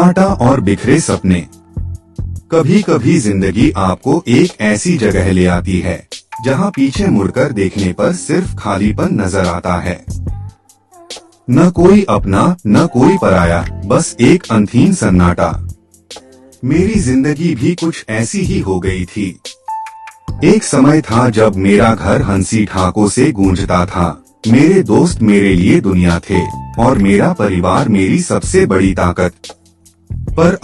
काटा और बिखरे सपने। कभी कभी जिंदगी आपको एक ऐसी जगह ले आती है जहां पीछे मुड़कर देखने पर सिर्फ खालीपन नजर आता है। न कोई अपना न कोई पराया, बस एक अंधीन सन्नाटा। मेरी जिंदगी भी कुछ ऐसी ही हो गई थी। एक समय था जब मेरा घर हंसी ठाकों से गूंजता था। मेरे दोस्त मेरे लिए दुनिया थे और मेरा परिवार मेरी सबसे बड़ी ताकत। पर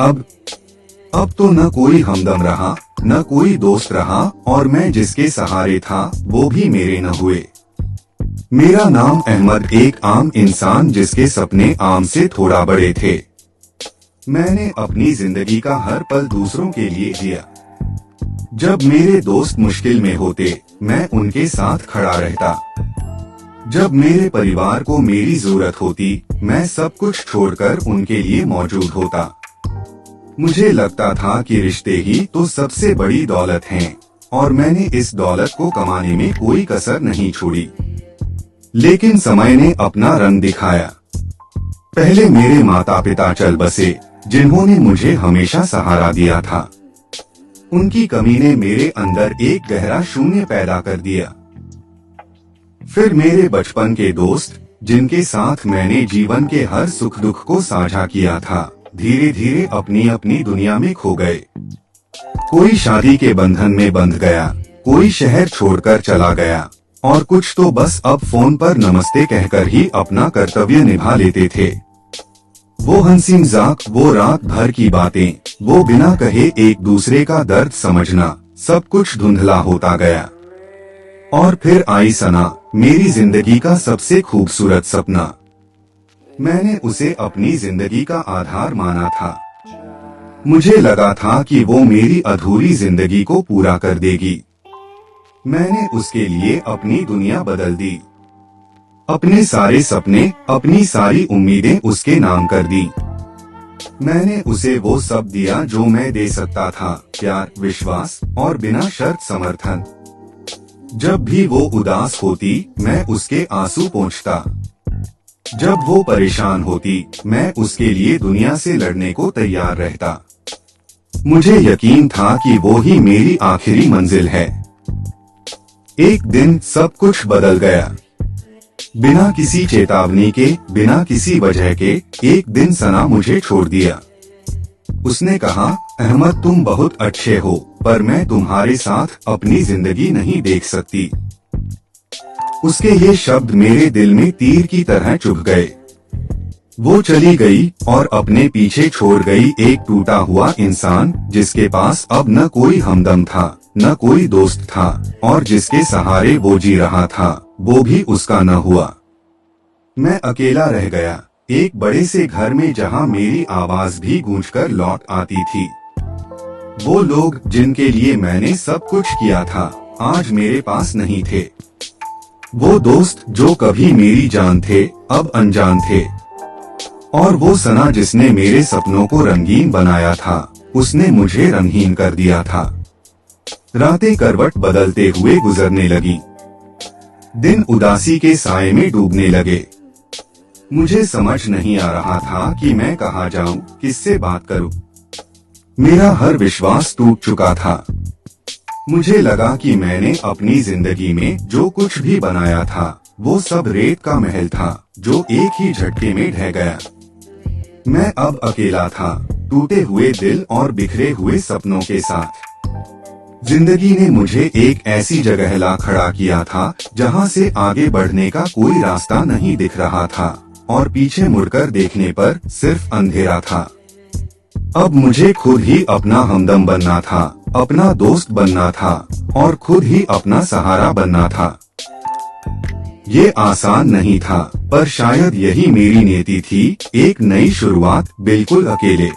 अब तो न कोई हमदम रहा, न कोई दोस्त रहा, और मैं जिसके सहारे था वो भी मेरे न हुए। मेरा नाम अहमद, एक आम इंसान जिसके सपने आम से थोड़ा बड़े थे। मैंने अपनी जिंदगी का हर पल दूसरों के लिए जिया। जब मेरे दोस्त मुश्किल में होते, मैं उनके साथ खड़ा रहता। जब मेरे परिवार को मेरी जरूरत होती, मैं सब कुछ छोड़कर उनके लिए मौजूद होता। मुझे लगता था कि रिश्ते ही तो सबसे बड़ी दौलत हैं, और मैंने इस दौलत को कमाने में कोई कसर नहीं छोड़ी। लेकिन समय ने अपना रंग दिखाया। पहले मेरे माता पिता चल बसे, जिन्होंने मुझे हमेशा सहारा दिया था। उनकी कमी ने मेरे अंदर एक गहरा शून्य पैदा कर दिया। फिर मेरे बचपन के दोस्त, जिनके साथ मैंने जीवन के हर सुख दुख को साझा किया था, धीरे धीरे अपनी अपनी दुनिया में खो गए। कोई शादी के बंधन में बंध गया, कोई शहर छोड़कर चला गया, और कुछ तो बस अब फोन पर नमस्ते कहकर ही अपना कर्तव्य निभा लेते थे। वो हंसी मजाक, वो रात भर की बातें, वो बिना कहे एक दूसरे का दर्द समझना, सब कुछ धुंधला होता गया। और फिर आई सना, मेरी जिंदगी का सबसे खूबसूरत सपना। मैंने उसे अपनी जिंदगी का आधार माना था। मुझे लगा था कि वो मेरी अधूरी जिंदगी को पूरा कर देगी। मैंने उसके लिए अपनी दुनिया बदल दी। अपने सारे सपने, अपनी सारी उम्मीदें उसके नाम कर दी। मैंने उसे वो सब दिया जो मैं दे सकता था, प्यार, विश्वास और बिना शर्त समर्थन। जब भी वो उदास होती, मैं उसके आंसू पोंछता। जब वो परेशान होती, मैं उसके लिए दुनिया से लड़ने को तैयार रहता। मुझे यकीन था कि वो ही मेरी आखिरी मंजिल है। एक दिन सब कुछ बदल गया। बिना किसी चेतावनी के, बिना किसी वजह के, एक दिन सना मुझे छोड़ दिया। उसने कहा, अहमद तुम बहुत अच्छे हो, पर मैं तुम्हारे साथ अपनी जिंदगी नहीं देख सकती। उसके ये शब्द मेरे दिल में तीर की तरह चुभ गए। वो चली गई और अपने पीछे छोड़ गई एक टूटा हुआ इंसान, जिसके पास अब न कोई हमदम था, न कोई दोस्त था, और जिसके सहारे वो जी रहा था, वो भी उसका न हुआ। मैं अकेला रह गया, एक बड़े से घर में जहां मेरी आवाज भी गूंजकर लौट आती थी। वो लोग जिनके लिए मैंने सब कुछ किया था, आज मेरे पास नहीं थे। वो दोस्त जो कभी मेरी जान थे, अब अनजान थे। और वो सना जिसने मेरे सपनों को रंगीन बनाया था, उसने मुझे रंगहीन कर दिया था। रातें करवट बदलते हुए गुजरने लगी। दिन उदासी के साए में डूबने लगे। मुझे समझ नहीं आ रहा था कि मैं कहाँ जाऊं, किससे बात करूं। मेरा हर विश्वास टूट चुका था। मुझे लगा कि मैंने अपनी जिंदगी में जो कुछ भी बनाया था, वो सब रेत का महल था, जो एक ही झटके में ढह गया। मैं अब अकेला था, टूटे हुए दिल और बिखरे हुए सपनों के साथ। जिंदगी ने मुझे एक ऐसी जगह ला खड़ा किया था, जहां से आगे बढ़ने का कोई रास्ता नहीं दिख रहा था, और पीछे मुड़कर देखने पर सिर्फ अंधेरा था। अब मुझे खुद ही अपना हमदम बनना था, अपना दोस्त बनना था, और खुद ही अपना सहारा बनना था। ये आसान नहीं था, पर शायद यही मेरी नियति थी, एक नई शुरुआत, बिल्कुल अकेले।